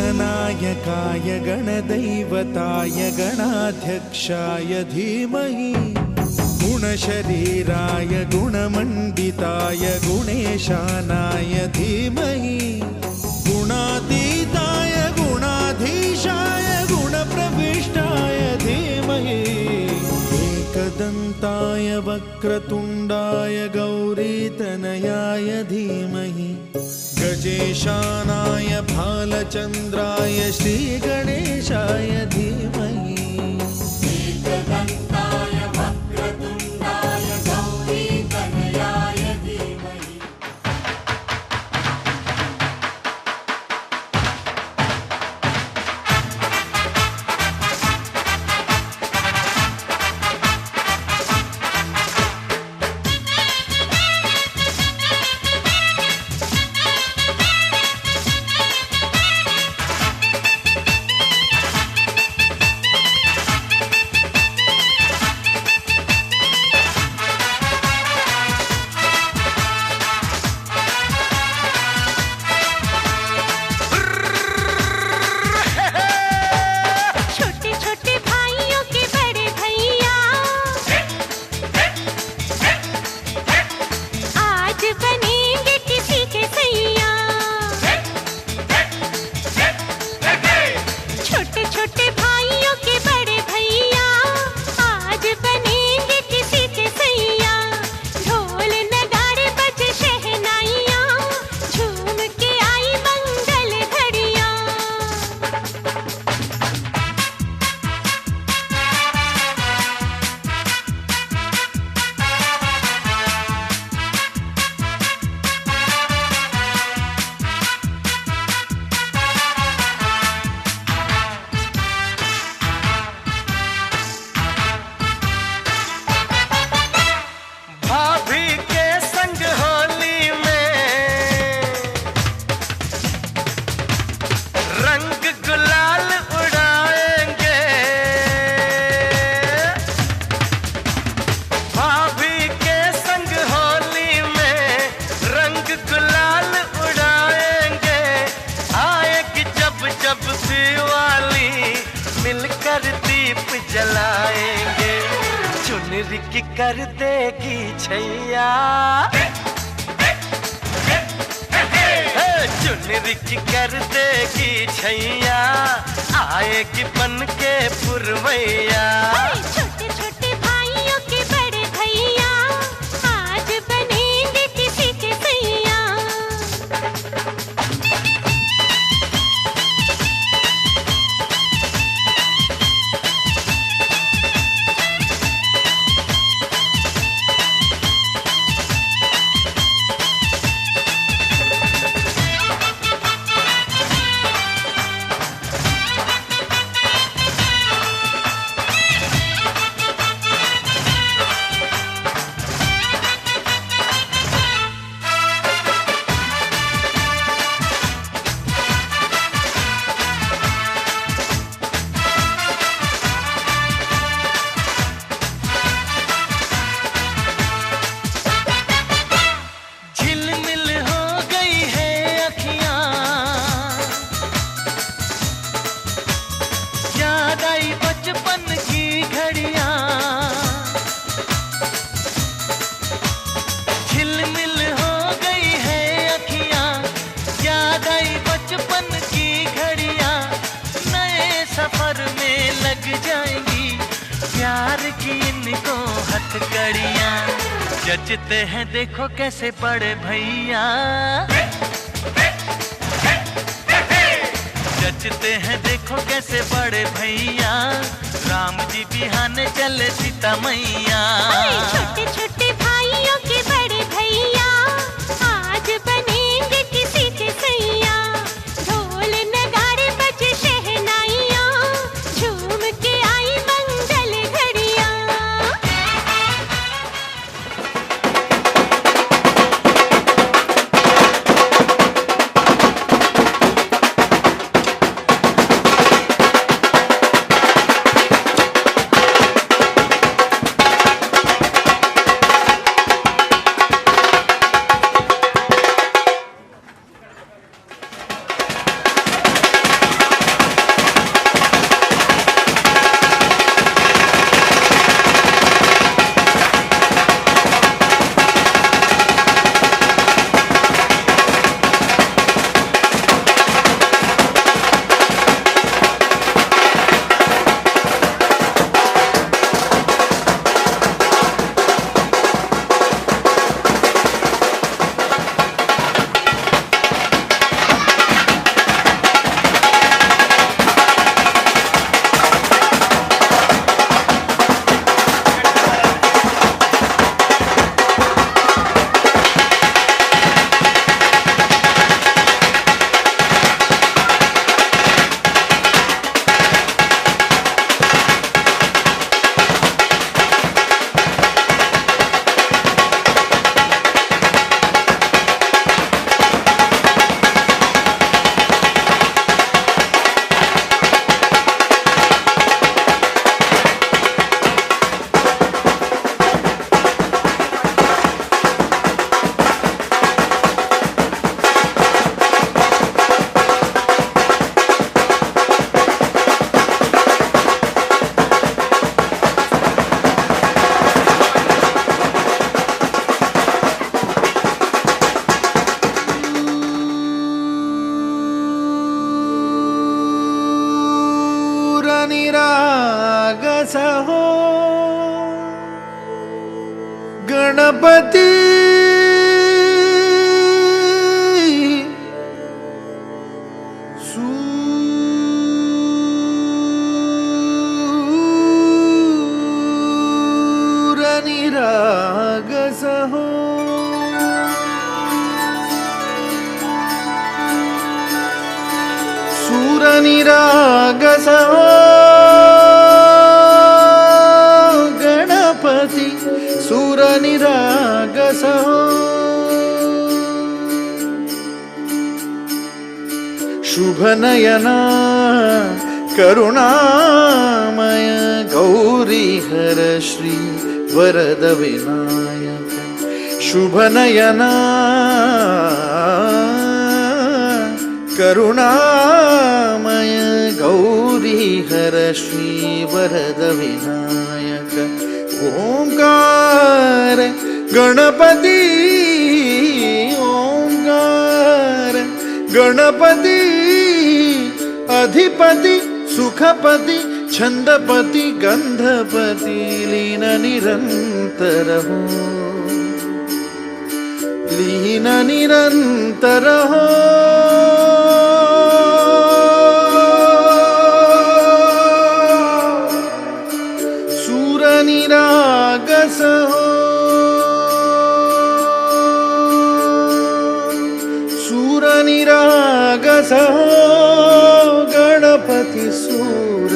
गणनायकाय गणदैवताय गणाध्यक्षाय धीमहि गुणशरीराय गुणमण्डिताय गुणेशानाय धीमहि गुणातीताय गुणाधीशाय गुणप्रविष्टाय धीमहि एकदन्ताय वक्रतुण्डाय गौरीतनयाय धीमहि गजेशानाय भालचन्द्राय श्रीगणेशाय धीमहि एकदन्ताय वक्रतुण्डाय गौरीतनयाय धीमहि। जलाएंगे चुनरी की कर देगी छैया, चुनरी की कर देगी छैया, आएगी बन के पुरवैया। छोटे छोटे भाइयों के बड़े भैया आज बनेंगे किसी के सैया। जचते हैं देखो कैसे बड़े भैया, जचते हैं देखो कैसे बड़े भैया, राम जी बिहाने चले सीता मैया। छोटे छोटे भाइयों के बड़े भैया आज बनेंगे किसी के सैया। ढोल नगाड़े बजे शहनाइयाँ झूम के आई मंगल घड़ियाँ। गणपती सूरनिरागसहो सूरनिरागसहो गणपति सूरनिरागसहो शुभनयना करुणामय गौरीहर श्री वरद विनायक शुभनयना करुणामय गौरीहर श्री वरद विनायक ओंकार गणपती ओंकार गणपती अधिपति सुखपति छंदपति गंधपति लीन निरंतर हो लीन निरंतर हो सूरनिरागस हो सूरनिरागस हो गणपति सूर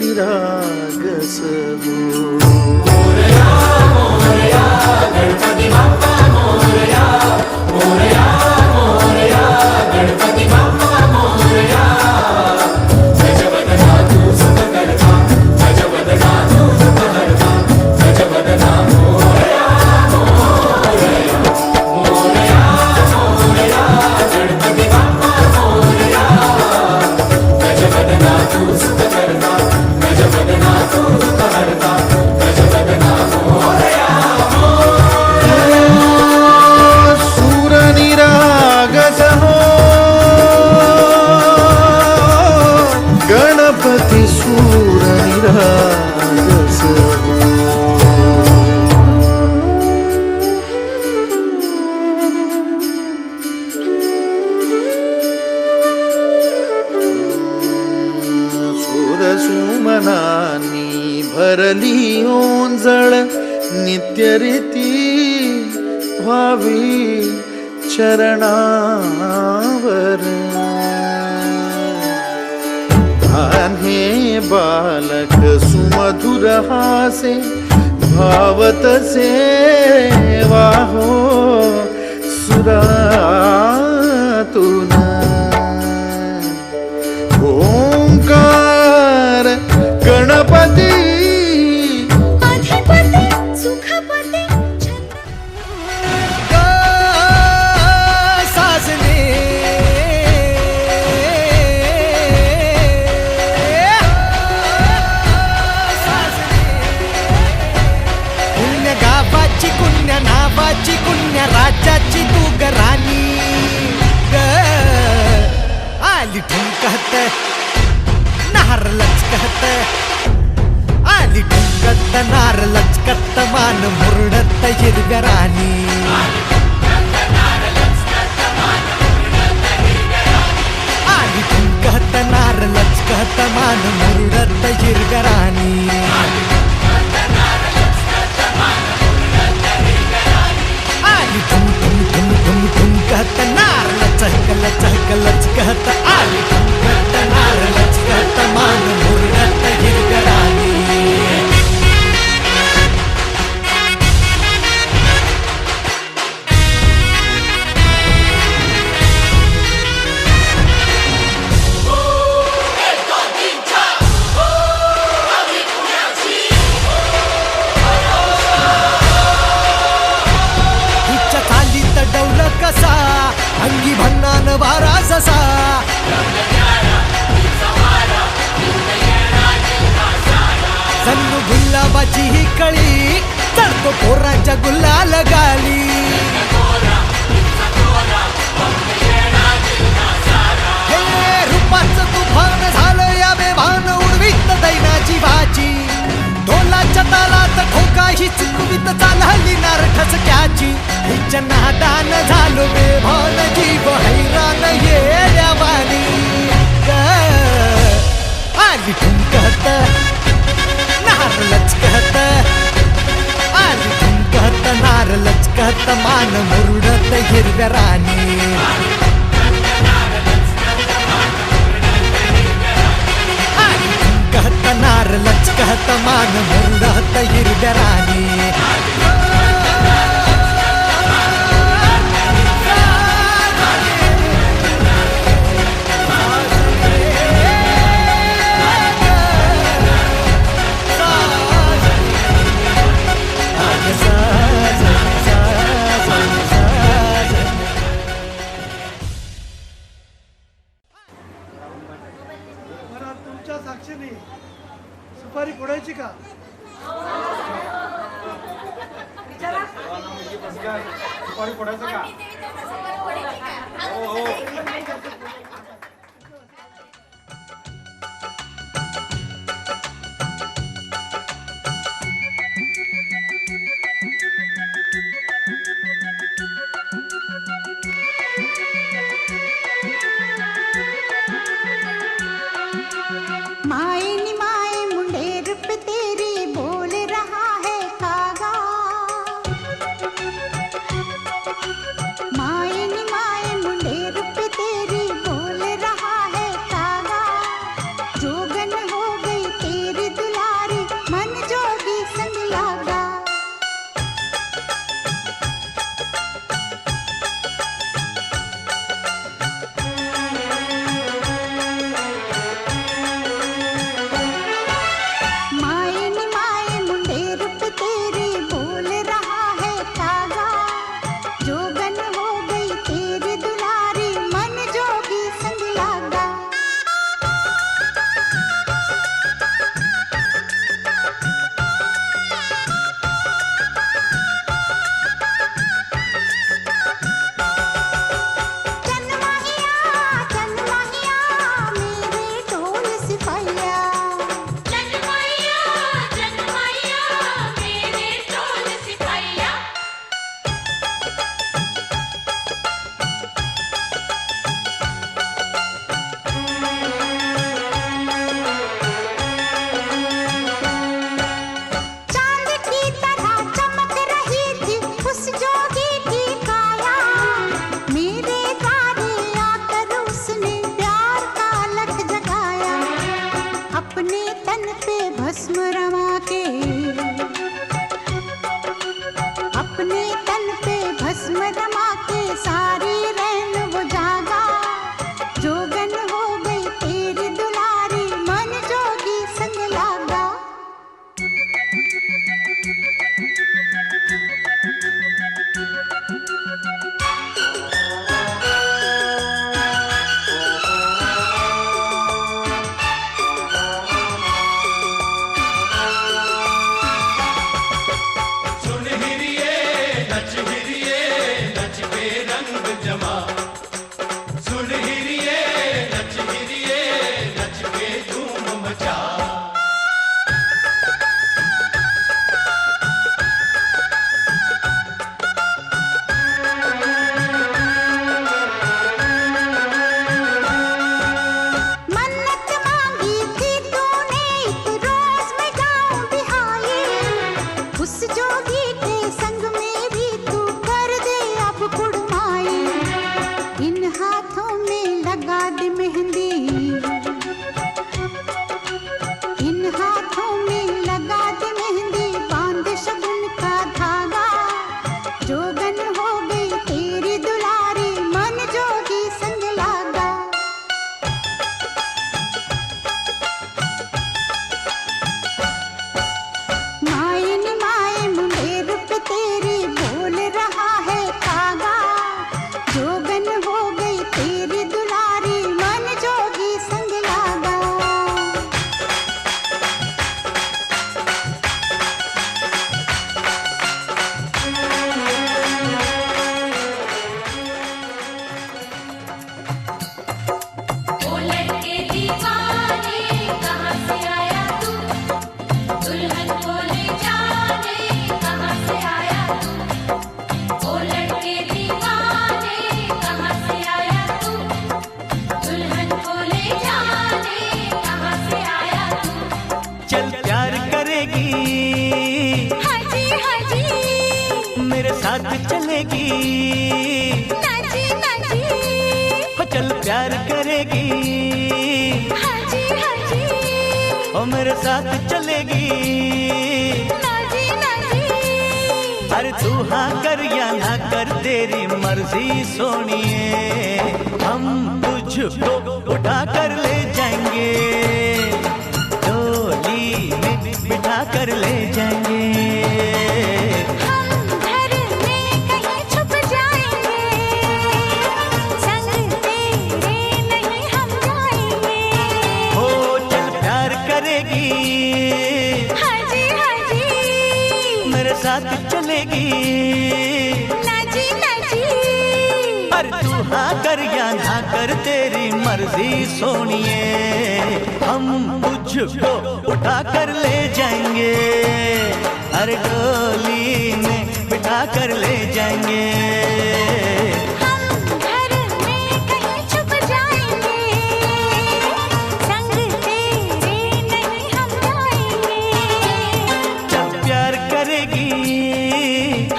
निरागस हो गणपति बाप्पा मोरया मोरया मोरया गणपति बाप्पा मोरया गजवदना तू सुखकर्ता गजवदना तू सुखहर्ता गजवदना मोरया मोरया मोरया मोरया गणपति बाप्पा मोरया गजवदना तू सुखकर्ता गजवदना तू सुखहर्ता गजवदना मोरया सूरनिरागस हो गणपति सूरनिरागस हो सुरसुमनानी भरली ओंजळ नित्यरीती व्हावी चरणावर आन्हे बालक सुमधुर हासे भावतसे वाहो सुरातून ओंकार गणपती अधिपति सुखपति साजने पुण्य गावाची पुण्य नावाची पुण्य राज्याची तू गराणी ग आली ठुमकत नार लचकत आली ठुमकत नार लचकत मान मुरडत हिरव्या राणी आली ठुमकत नार लचकत मान मुरडत हिरव्या राणी आली ठुम ठुम ठुम ठुम ठुमकत नार लचक लचक लचकत आली ठुमकत नार लचकत मान मुरडत हिरव्या राणी हिच्या चालीत डौल कसा अंगी भन्नान वारा जसा जणू गुलाबाची ही कळी चढतो पोरांच्या गुलाल गाली हे रूपाचं तुफान झालं या बेभान उडवीत दैनाची भाजी ढोलाच्या तालात ठोका ही चुकवीत चालली नारक ठसक्याची हिच्या नादान झालो बेभान जीव हैराण येड्यावानी आली ठुमकत नार लचकत आली ठुमकत नार लचकत मान मुरडत हिरव्या राणी आली ठुमकत नार लचकत मान मुरडत हिरव्या राणी तुमच्या साक्षीने सुपारी फोडायची का? सुपारी फोडायचं का? हो. माए नी माए मुंडेर पे तेरी बोल रहा है कागा माए नी माए मुंडेर पे तेरी बोल रहा है कागा जोगन हो गई तेरी दुलारी मन जोगी संग लागा माए नी माए मुंडेर पे तेरी बोल रहा है कागा जोगन हो गई तेरी दुलारी मन जोगी संग लागा चनमाहिया मेरे ढोल सिपाहिया चनमाहिया मेरे ढोल सिपाहिया चांद की तरह चमक रही थी उस जोगी की काया मेरे द्वारे आकर उसने प्यार का लख जगाया अपने तन पे भस्म रमा के अपने तन पे भस्म रमा के सारी रैन वो जागा जोगन हो गई तेरी दुलारी मन जोगी संग लागा सुन हिरिये ओ लड़के दीवाने कहाँ से आया तू, दुल्हन को ले जाने कहाँ से आया तू। चल प्यार करेगी, हाजी हाजी मेरे साथ चलेगी, नाजी नाजी हो चल प्यार करेगी, हाजी हाजी ओ मेरे साथ चलेगी। नाजी नाजी अरे तू हाँ कर या ना कर तेरी मर्जी सोनिए, हम तुझको उठा कर ले जाएंगे, डोली में बिठा कर ले जाएंगे। हम घर में कहीं छुप जाएंगे, संग तेरे नहीं हम जाएंगे। हो चल प्यार करेगी, हाजी हाजी मेरे साथ चलेगी, नाजी नाजी अरे तू हाँ कर या ना कर तेरी मर्जी सोनिए, हम तुझको उठा कर ले जाएंगे, अरे डोली में बिठा कर ले जाएंगे। हम घर में कहीं छुप जाएंगे, संग तेरे नहीं हम जाएंगे। जब प्यार करेगी,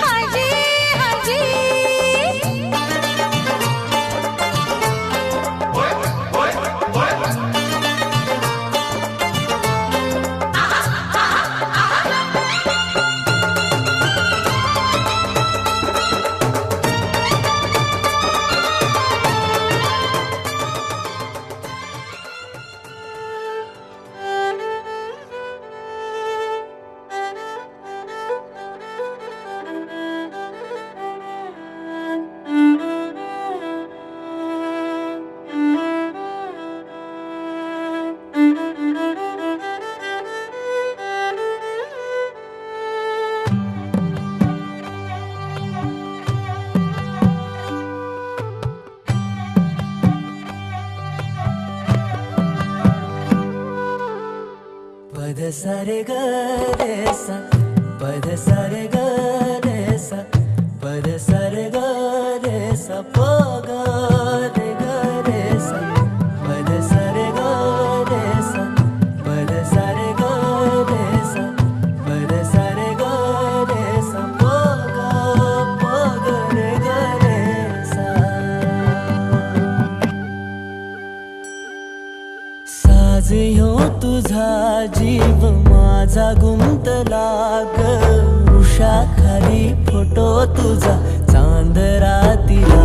हाजी हाजी पद सारे ग रे सा, पद सारे ग रे सा, पद सारे ग रे सा, प ग रे ग रे सा, पद सारे ग रे सा, पद सारे ग रे सा, पद सारे ग रे सा, प ग रे ग रे सा। साज ह्यो तुझा जीव माझा गुंतला ग, उषाखाली फोटो तुझा चांद रातीला,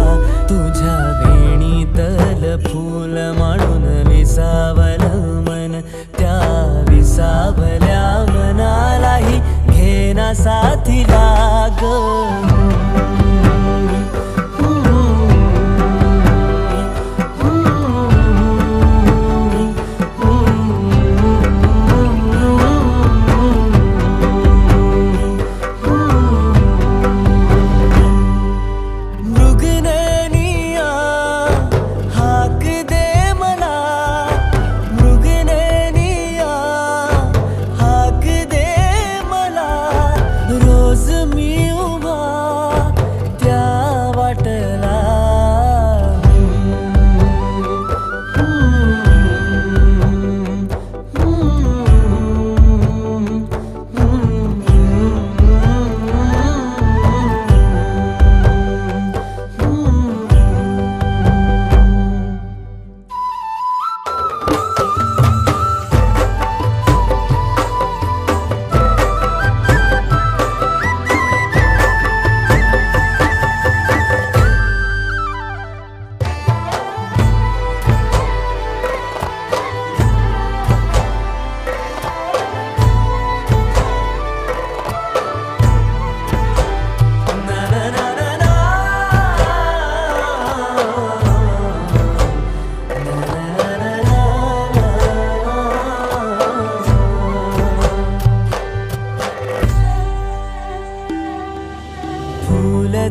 तुझ्या वेणीतल फूल म्हणून विसावल मन, त्या विसावल्या मनालाही घेना साथीला ग। मृगनयनिया हाक दे मला, मृगनयनिया हाक दे मला, रोज मी उभा त्या वाटला।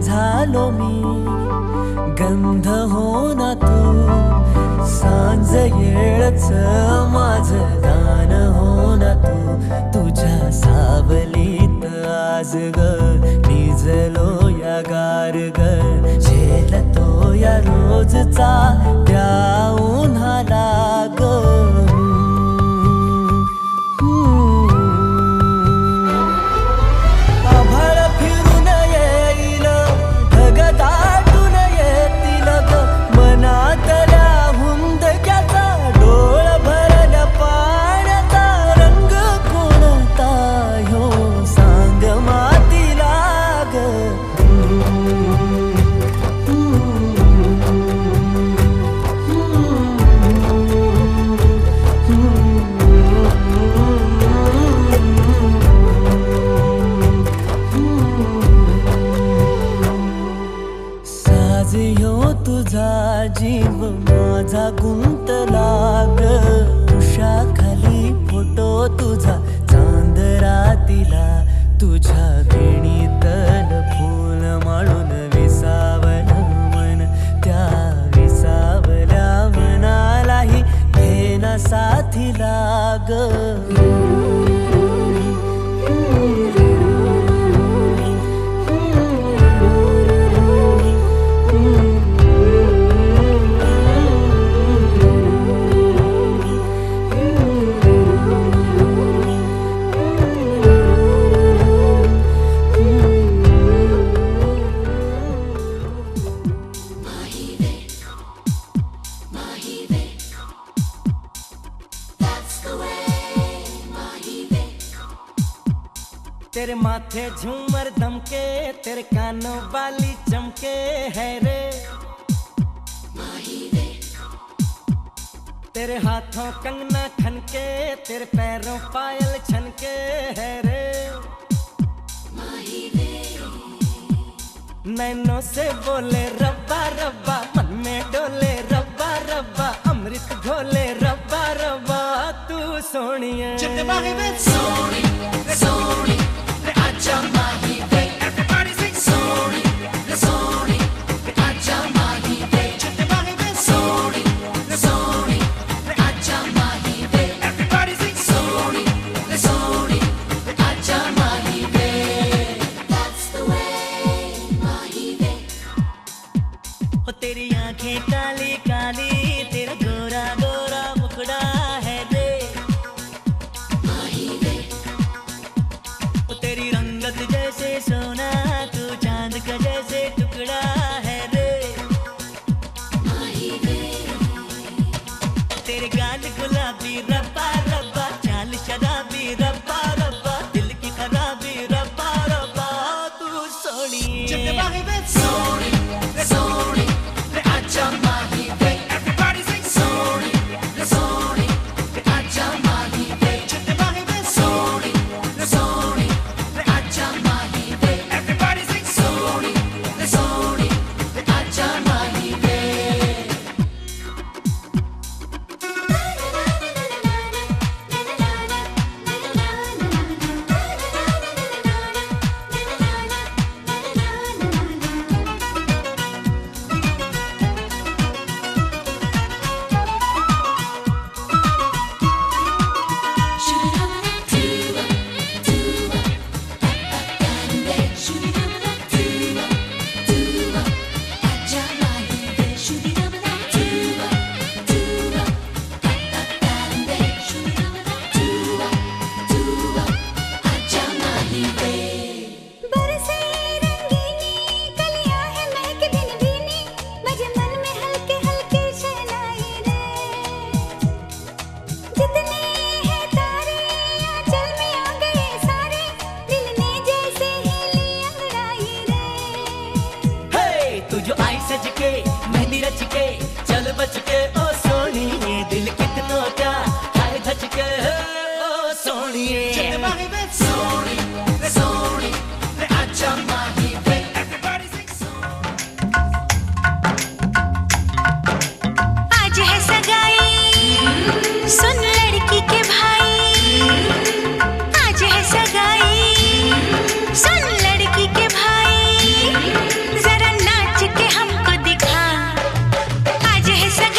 झालो मी गंध हो ना तू सांज येळच माझं दान हो ना तू तुझ्या सावलीत आज ग निज रुजलो या गारग झेलतो या रोजचा त्या उन्हाला ग आभाळ फिरून येईल ढग दाटून येतील ग मनातल्या हुंदक्याचा डोळ भरल्या पाण्याचा रंग कोणता ह्यो सांग मातीला ग साज ह्यो तुझा जीव माझा गुंतला ग उषाखाली फोटो तुझा चांद रातीला तुझ्या वेणीतल फूल माळून विसावलं मन त्या विसावल्या मनालाही घेना साथीला ग तेरे माथे झूमर दमके तेरे कानों वाली चमके है रे तेरे हाथों कंगना खनके तेरे पैरों पायल छनके है रे नैनों से बोले रब्बा रब्बा मन में डोले रब्बा रब्बा अमृत घोले रब्बा रब्बा तू सोनिए सोनी सोनी आजा माही वे everybody sing सोनी सोनी आजा माही वे सोनी सोनी आजा माही वे everybody sing सोनी सोनी आजा माही वे that's the way माही वे ओ तेरी आंखें काली काली तेरा गोरा गोरा मुखड़ा है रे ओ तेरी रंगत जैसे सोना तू चांद का जैसे टुकड़ा है रे तेरे गाल गुलाबी रब्बा रब्बा चाल शराबी रब्बा रब्बा दिल की खराबी रब्बा रब्बा तू सोनिए सोनी सोनी आजा माही वे everybody sing सोनी सोनी आजा माही वे सोनी सोनी आजा माही वे everybody sing सोनी सोनी आजा माही वे बरसे रंगीनी कलियां है महक दिन बीनी बजे मन में हल्के हल्के शहनाई रे जितने हैं तारे आंचल में आ गए सारे दिल ने जैसे हिली अंगड़ाई रे हे तू जो आई सज के मेहंदी रच के चल बच के ओ सोनिए दिल कितनों का हाय धच के ओ सोनिए सोनी सोनी आजा माही वे everybody sing आज है सगाई सुन लड़की के भाई आज है सगाई सुन लड़की के भाई जरा नाच के हमको दिखा आज है सगाई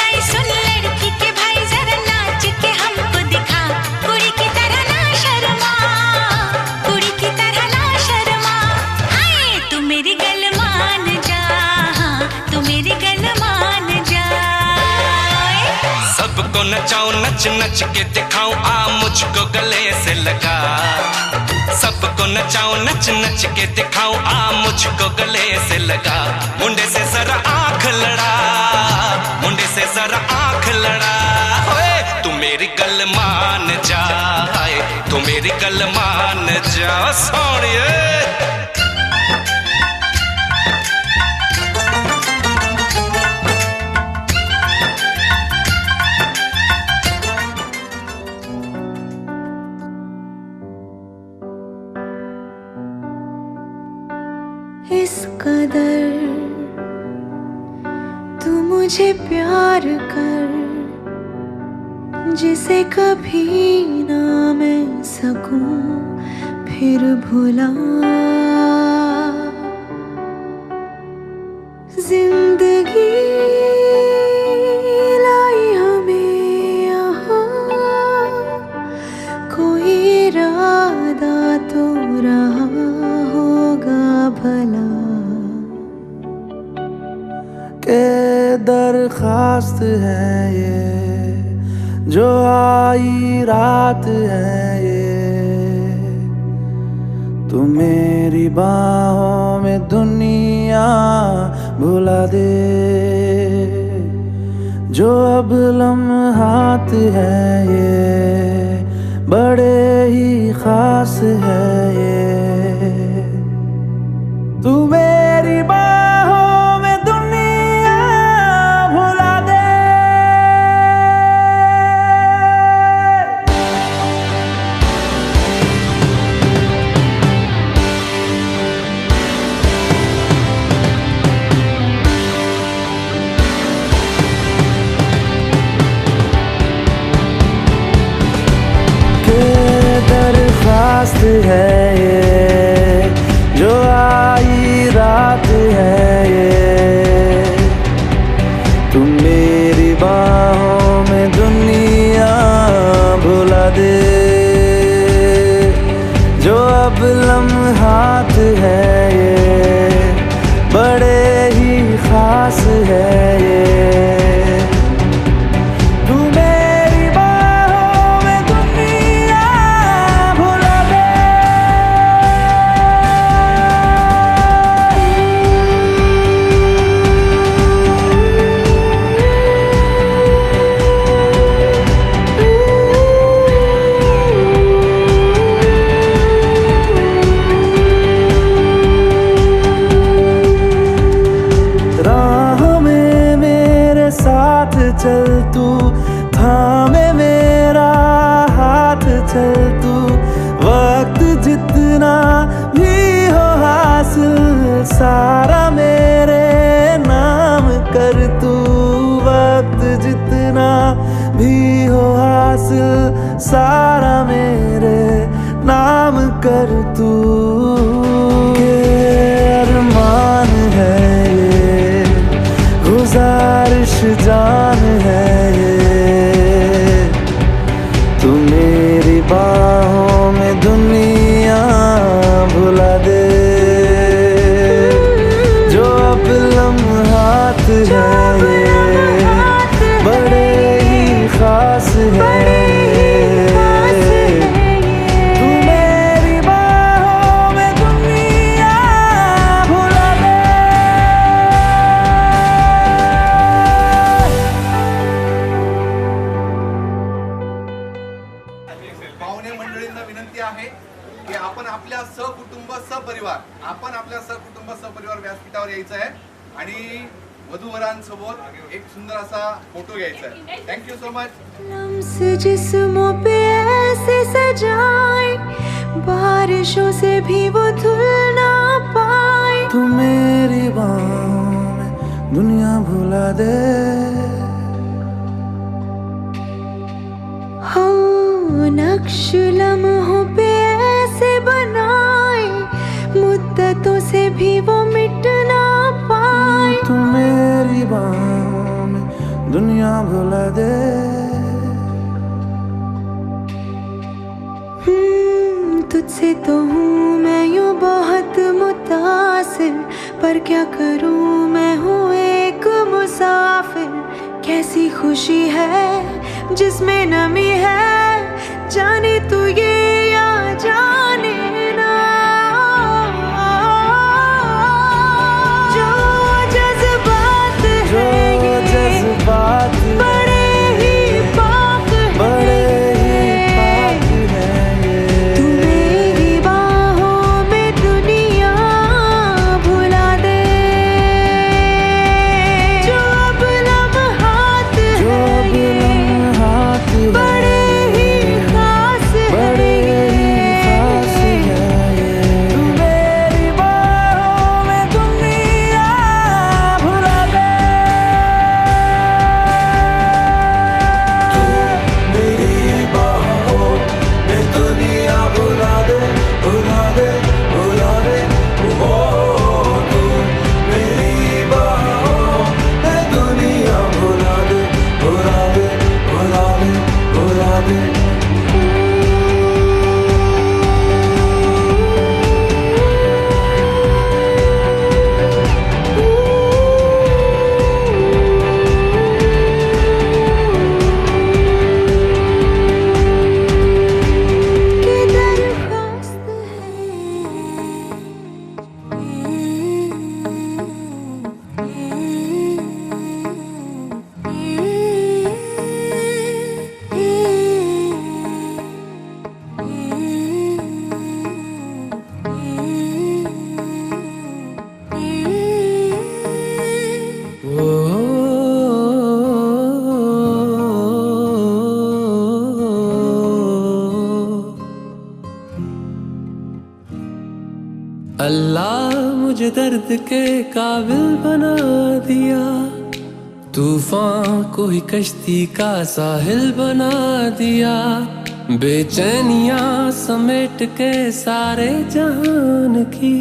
सबको नचाऊं नच नच के दिखाऊं आ मुझको गले से लगा सबको नचाऊं नच नच के दिखाऊं आ मुझको गले से लगा मुंडे से जरा आंख लड़ा मुंडे से जरा आंख लड़ा ओए तू मेरी गल मान जा तू मेरी गल मान जा सोनिए इस कदर तू मुझे प्यार कर जिसे कभी ना मैं सकूं फिर भुला जिंदगी लाई हमें यहाँ कोई इरादा तो रहा होगा भला के दरखास्त है ये जो आई रात है ये तू मेरी बाहों में दुनिया भुला दे जो अब लम्हात है ये बड़े ही खास है ये तू मेरी बाहों में दुनिया भुला दे दरखास्त है ये जो आई रात है ये तू मेरी बाहों में दुनिया भुला दे जो अब लम्हात है ये बड़े ही खास है ये चल तू थामे मेरा हाथ चल तू वक्त जितना भी हो हासिल सारा मेरे नाम कर तू वक्त जितना भी हो हासिल सारा मेरे नाम कर तू के अरमान है ये गुजारिश जान है ये तू मेरी बाहों में दुनिया भुला दे जो अब लम्हात है ये बड़े ही खास है की आपण आपल्या सपरिवार सपरिवार व्यासपीठावर यायचं आहे आणि वधूवरांसोबत एक सुंदर असा फोटो घ्यायचा आहे थँक्यू सो मच लम्स जिस्मों पे ऐसे सजाए बारिशों से भी वो धुल ना पाए तू मेरी बाहों में दुनिया भुला दे हो नक्श लम्हों पे ऐसे बनाए मुद्दतों से भी वो मिट ना पाए तू मेरी बाहों में दुनिया भुला दे तुझसे तो हूँ मैं यूँ बहुत मुतासिर पर क्या करूँ मैं हूँ एक मुसाफिर कैसी खुशी है जिसमें नमी है, जाने तू ये या जाने ना। जो जज्बात है ये बड़े ही पाक है, तू मेरी बाहों में दुनिया भुला दे। जो अब लम्हात है ये बड़े ही खास है ये, तू मेरी बाहों में दुनिया भुला दे। मेरी बाहों में दुनिया भुला दे, भुला दे, भुला दे। ओ तू मेरी बाहों में दुनिया भुला दे, भुला दे, भुला दे, भुला दे। की दरख्वास्त अल्लाह मुझे दर्द के काबिल बना दिया, तूफान को ही कश्ती का साहिल बना दिया। बेचैनियां समेट के सारे जहान की,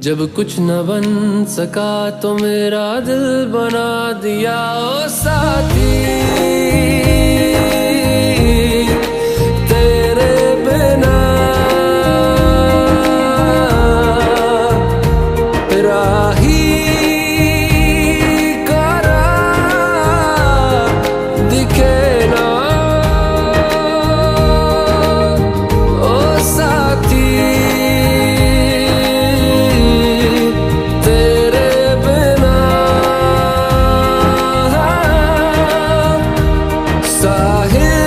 जब कुछ न बन सका तो मेरा दिल बना दिया। ओ साथी तेरे बिना राही करा दिखे ना। ओ साथी तेरे बिना साहिल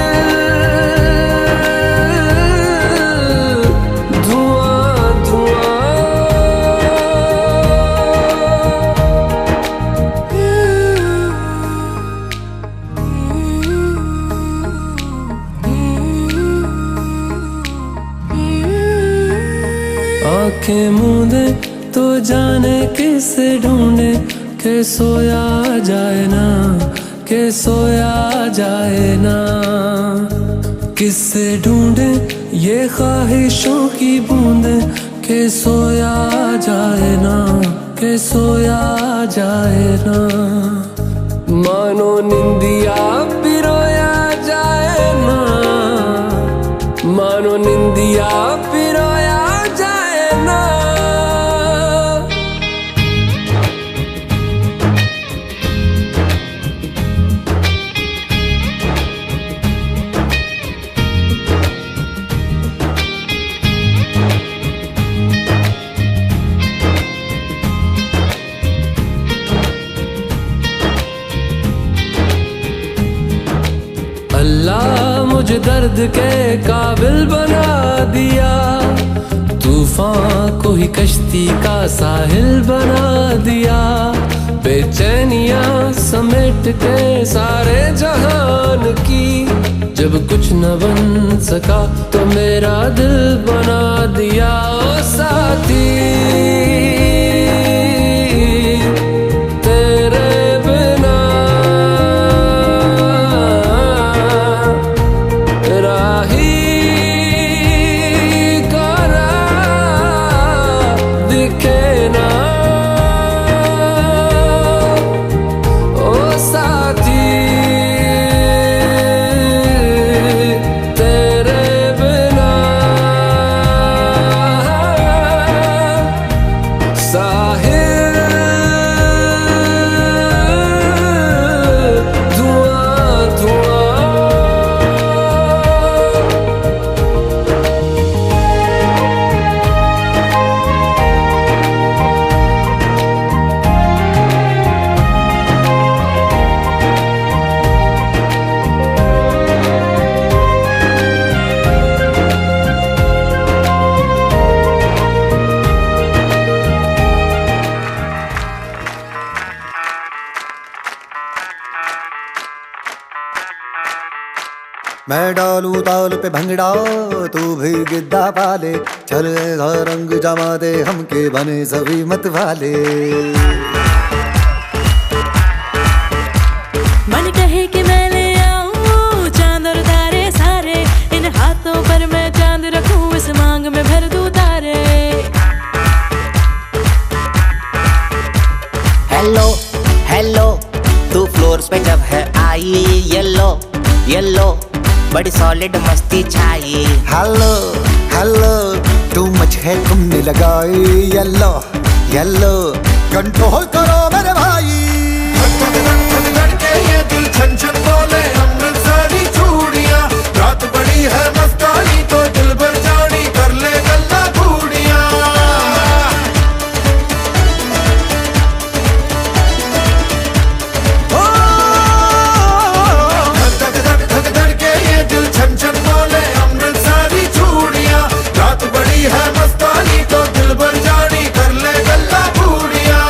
धुआं धुआं। आंखें मूंदे तो जाने किसे ढूंढे, के सोया जाए ना, के सोया जाए ना। किससे ढूंढे ये ख्वाहिशों की बूंदे, के सोया जाए ना, के सोया जाए ना। मानो निंदिया पिरोया जाए ना, मानो निंदिया पिरोया जाए ना। अल्लाह मुझे दर्द के काबिल बना दिया, तूफान को ही कश्ती का साहिल बना दिया। बेचैनियां समेट के सारे जहान की, जब कुछ न बन सका तो मेरा दिल बना दिया। ओ साथी तेरे बिना राही करा दिखे ना। ओ साथी तेरे बिना मैं डालू ताल पे भंगड़ा तू भी गिद्दा पाले, चल ऐसा रंग जमा दे हमके बने सभी मत वाले। मन कहे कि मैं ले आऊं चांद और तारे सारे, इन हाथों पर मैं चांद रखूं, इस मांग में भर दूं तारे। हेलो हेलो तू फ्लोर्स पे जब है आई, येलो येलो बड़ी सॉलिड मस्ती छाई। हेलो हेलो तू मच है तुमने लगाई, येलो येलो कंट्रोल करो मेरे भाई। ये दिल छन छन बोले अमृतसरी चूड़ियां, रात बड़ी है मस्तानी तो दिल भर जानी कर ले गल्ला घूड़ियां। धक धक धक धक के ये दिल छन छन बोले अमृतसरी चूड़ियां, रात बड़ी है मस्तानी तो दिल भर जानी कर ले गल्ला घूड़ियां।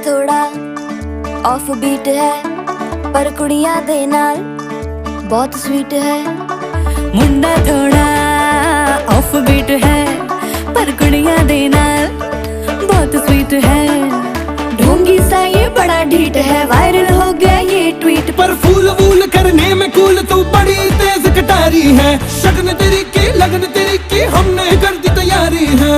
थोड़ा ऑफ बीट है पर कुड़ियां दे नाल बहुत स्वीट है। मुंडा थोड़ा ऑफ बीट है पर कुड़ियां दे नाल बहुत स्वीट है। ढोंगी सा ये बड़ा ढीठ है, वायरल हो गया ये ट्वीट। पर फूल वूल करने में कूल तू बड़ी तेज कटारी है। शगन तेरी की लगन तेरी की हमने कर दी तैयारी है।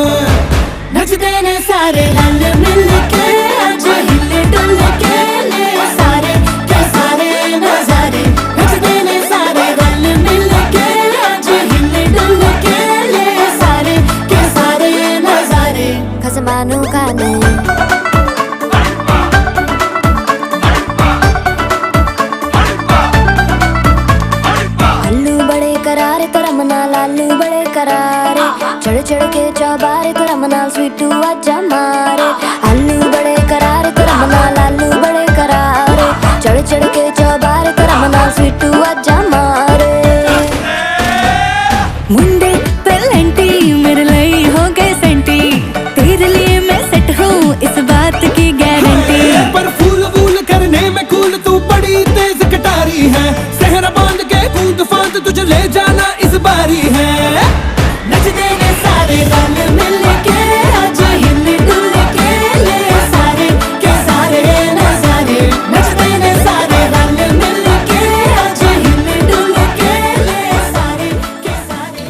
नचते ने सारे रल मिल के आज हिले डुल के ले सारे के सारे नजारे। नचते ने सारे रल मिल के आज हिले डुल के ले सारे के सारे नजारे। खसमानों का नहीं लालू बड़े करारे चढ़ चढ़ के चौबारे तेरा मनाल स्वीटू आजा मारे। आलू बड़े करारे तेरा मनाल आलू बड़े करारे चढ़ चढ़ के चौबारे तेरा मनाल स्वीटू आजा मारे। मुंडे पेलेंटी मेरे लिए हो गए सेंटी, तेरे लिए मैं सेट हूँ इस बात की गारंटी। पर फूल वूल करने में कूल तू बड़ी तेज कटारी है। सहरा बांध के कूद फांद तुझे ले जाना इस बारी है। नचते ने सारे रल मिल के आज हिले डुल के ले सारे के सारे नजारे। नचते ने सारे रल मिल के आज हिले डुल के ले सारे के सारे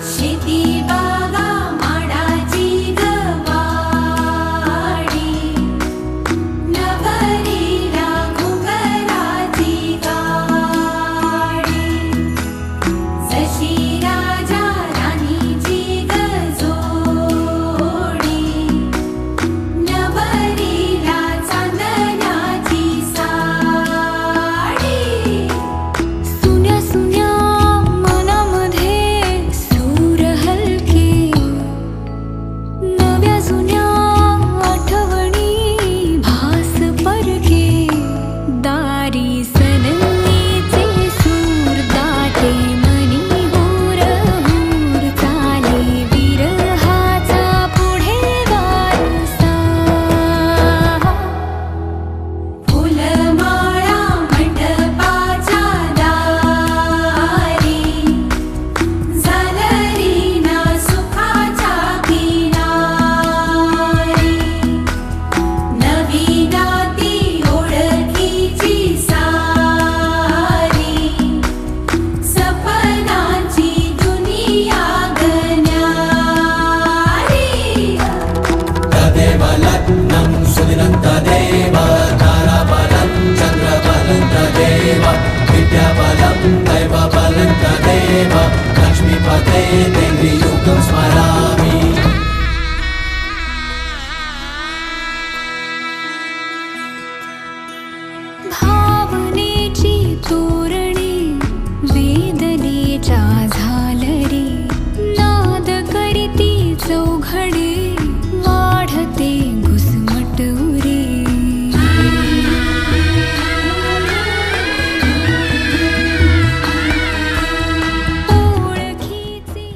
शेती बागा माडाची गवाडी नवरीला घुंगराची गाडी। जशी राजा राणीची गजोडी नवरीला चांदण्याची साडी। सुन्या सुन्या मनामध्ये सूर हलके नव्या जुन्या आठवणी भास परके। दारी सनईचे सूर दाटे मनी हूर हूर चाले विरहाचा पुढे वारसा। फुलमाळा मंडपाच्या दारी झालरी ना सुखाच्या किनारी। नवी नाती ओळखीची सारी सपनाची दुनिया गण्यारी। तदेव लग्नं सुदिनं तदेव ताराबलं चन्द्रबलं तदेव विद्याबलं दैवबलं तदेव लक्ष्मीपते देन्द्रियुगं स्मरामि। भावनेची तोरणी वेदनेच्या झालरी। नाद करीती चौघडे वाढते घुसमट उरी। ओळखीचे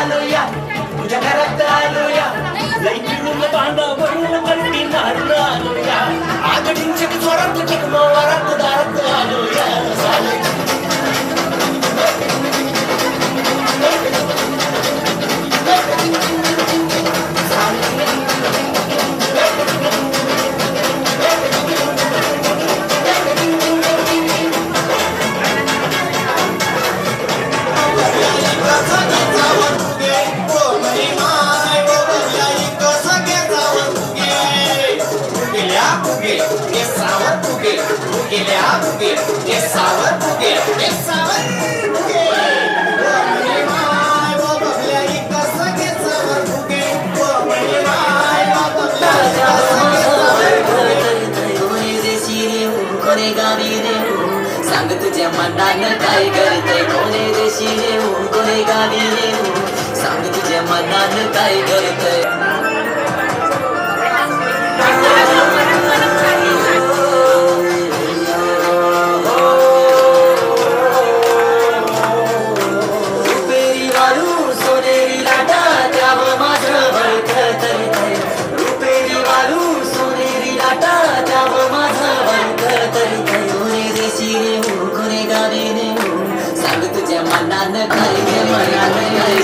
आलो या तुझ्या घरात आलो या लई फिरून बांधा वडून पलटी मारून आलो या आगडींच्या जोरात चिकनो वरात दारात आलो या सांग तुझ्या मनानं काय करतय कोणे देशी रे कोणे गावी रे सांग तुझ्या मनानं काय करतय रुपेरी वालू सोनेरी लाटा त्यावर माझं भरत तरी रुपेरी वालू सोनेरी लाटा त्यावर माझं भरत तरी कोणे गावी रे सांग तुझ्या मनानं काय गे मनानं काय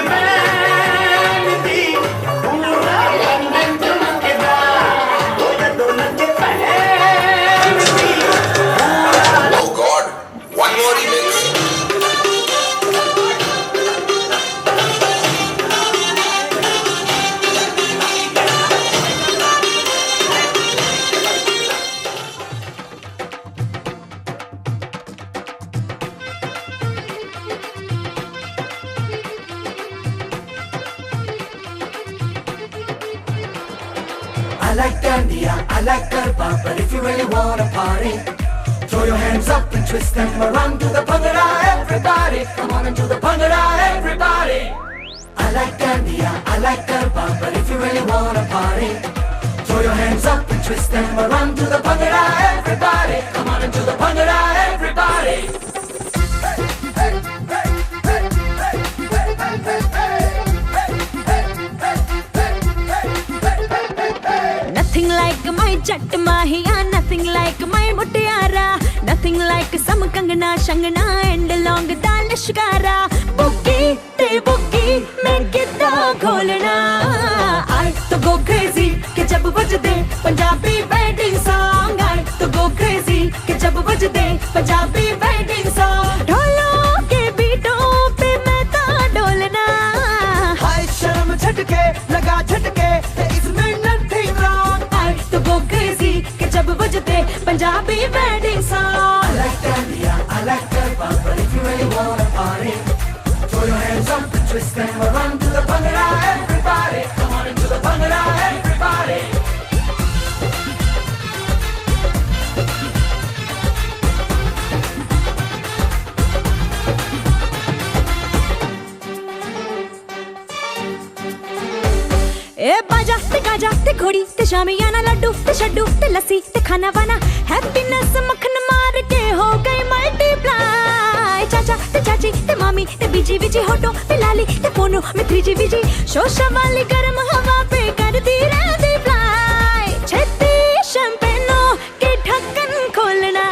मेहंदी पूरा लंदन चमकदा ओ दोनों के पहनदी Oh God, one more remix. I like Dandia, I like Garba, but if you really wanna party, throw your hands up and twist them around to the Bhangra, everybody. Come on and do the Bhangra, everybody. I like Dandia, I like Garba, but if you really wanna party, throw your hands up and twist them around to the Bhangra, everybody. Come on and do the Bhangra, everybody. Nothing like my Jat Mahiya, nothing like my Mutiara, nothing like some Kangana, Shangana and long Danishkara. Boogie, te boogie, make it the Golana. I to go crazy, ke jab bajde Punjabi wedding song. I to go crazy, ke jab bajde Punjabi wedding song. Dholo ke beaton pe main ta dolna. Hai sharm jhatke, laga jhatke, isme nothing wrong. I to go crazy, ke jab bajde Punjabi wedding song. I like Dandia, I like Garba, but if you really wanna party, throw your hands up and twist them around to the Bhangra, everybody. Come on into the Bhangra, everybody. ए बाजा ते Gaza ते घोड़ी ते शामियाना लड्डू ते शड्डू ते लस्सी ते खाना वाना हैप्पीनेस मक्खन मार के हो गई मल्टीप्लाई चाचा ते चाची ते मामी ते बीजी बीजी होटो पे लाली ते फोनो में 3G बीजी शोशा वाली गर्म हवा पे कर दी रहती फ्लाई छेती शैंपेनो के ढक्कन खोलना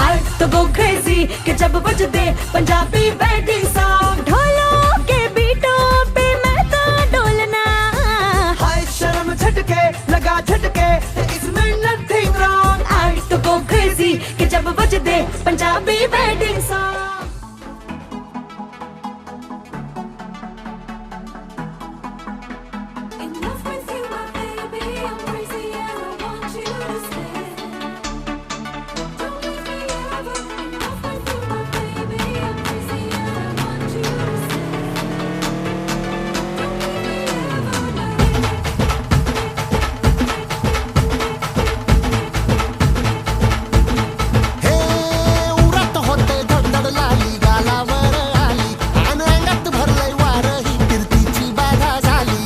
आई तो गो क्रेजी के जब बजदे पंजाबी वेडिंग सॉन्ग ढोलों के बीटों पे मैं तो डोलना हाय शर्म झटके लगा झटके इसमें nothing wrong. आई तो गो क्रेजी के जब बजदे पंजाबी वेडिंग सॉन्ग हे उरत होते धडधड लाली गालावर आली आणि अंगात भरलंय वार ही कीर्तीची बाधा झाली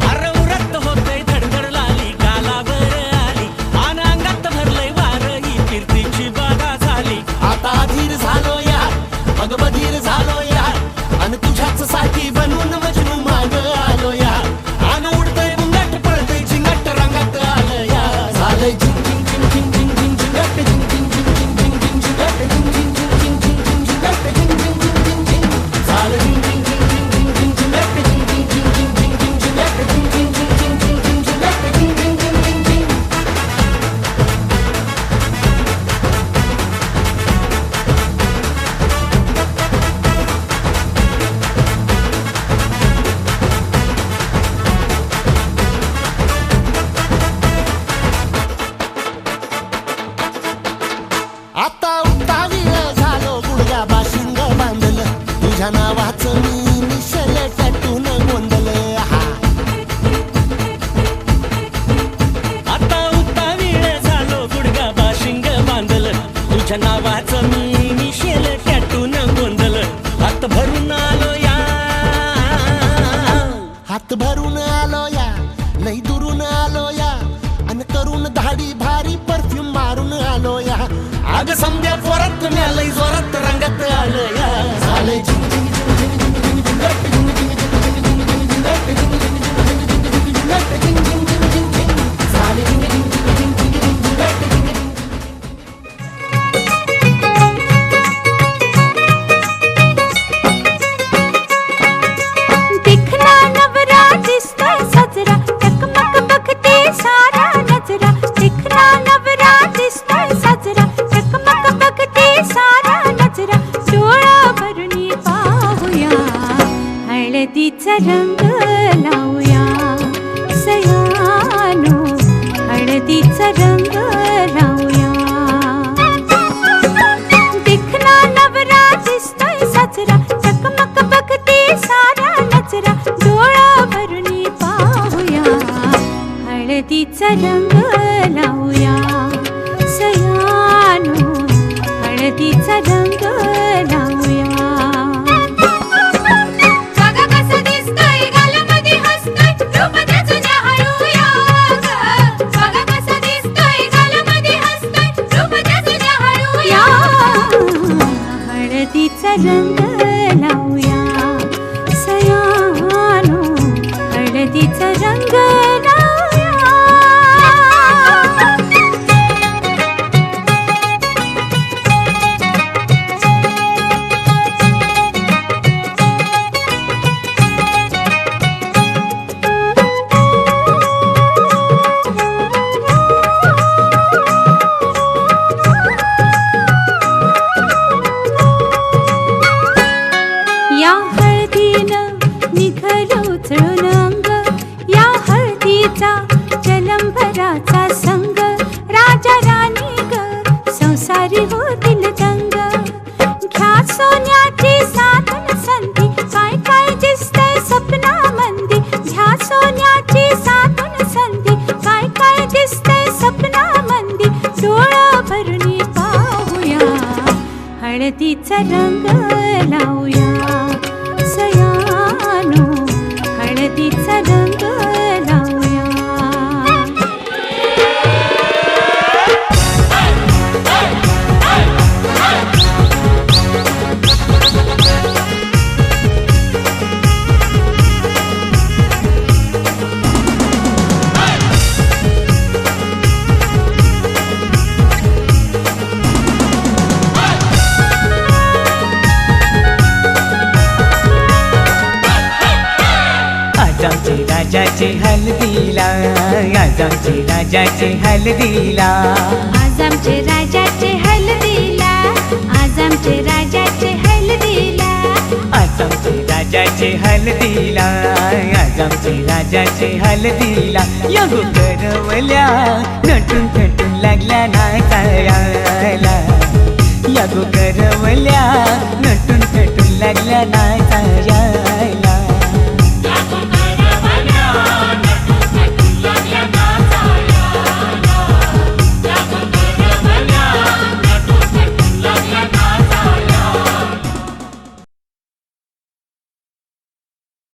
अरे उरत होते धडधड लाली गालावर आली आणि अंगात भरलंय वार ही कीर्तीची बाधा झाली. आता धीर झालो यार मग बधीर झालो यार आणि तुझ्याच साठी बनवून मजनू माग आलो यार आणि उडतंय बुंगट पळतंय झिंगट रंगात आलं यार झालंय झिंग झिंग झिंग झिंग झिंग झिंग झिंगट झिंग झिंग झिंग झिंग झिंग झिंग झिंगट झिंग झिंग झिंग झिंग झिंग झिंग झिंगट झिंग झिंग झिंग झिंग झिंग झालं झिंग झिंग झिंग झिंग झिंग झिंग झिंगट झिंग झिंग झिंग झिंग झिंग झिंग झिंगट झिंग झिंग झिंग झिंग झिंग झिंग झिंगट झिंग झिंग झिंग झिंग झिंग आता उतावीळ झालो गुडगा बाशिंग बांधलं तुझ्या नावाचं मी निशल टॅटून गोंधलं हा आता उतावीळ झालो गुडगा बाशिंग बांधलं तुझ्या नावाचं मी मिशेल टॅटून गोंधलं हात भरून आलो या हात भरून आलो या लई दुरून आलो या आणि करून धाडी भारी परफ्यूम मारून आलो या आग समद्या जोरात न्यालय जोरात रंगात आलं या झालंय झिंग झिंग झिंग झिंग झिंग झिंग झिंगट झिंग झिंग झिंग झिंग झिंग झिंगट झिंग झिंग झिंग झिंग झिंग झिंग झिंगट झिंग झिंग झिंग झिंग झिंग झालंय झिंग झिंग झिंग झिंग झिंग झिंग झिंगट झिंग झिंग हळदीचा रंग लावूया सयानो, हळदीचा रंग लावूया. दिखना नवरा दिसतोय साजरा, चकमक बघते सारा नजरा, डोळा भरून पाहूया. हळदीचा रंग लावूया सयानो, हळदीचा रंग लावूया. बघा कसं दिसतोय गालामध्ये हसतोय, रूप त्याचं न्याहाळूया ग. बघा कसं दिसतोय गालामध्ये हसतोय, रूप त्याचं न्याहाळूया. हळदीचा रंग लावूया सयानो, हळदीचा रंग लावूया. या हळदीनं निघलं उचळून अंग, या हळदीचा जलंभराचा संग, राजा राणी ग संसारी होतील दंग. घ्या सोन्याची साधन संधी, काय काय दिसतंय सपनामंदी. घ्या सोन्याची साधन संधी, काय काय दिसतंय सपनामंदी, डोळा भरून पाहूया. हळदीचा रंग लावूया सयानो, हळदीचा रंग लावूया. आज आमचे राजाचे हल्दीला, आज आमचे राजाचे हल्दीला, आज आमचे राजाचे हल्दीला, आज आमचे राजाचे हल्दीला. आज आमचे राजाचे हल्दीला, आज आमचे राजाचे हल्दीला. या गोकरवल्या नटून थटून लागल्या नाचायला, या गोकरवल्या नटून थटून लागल्या ना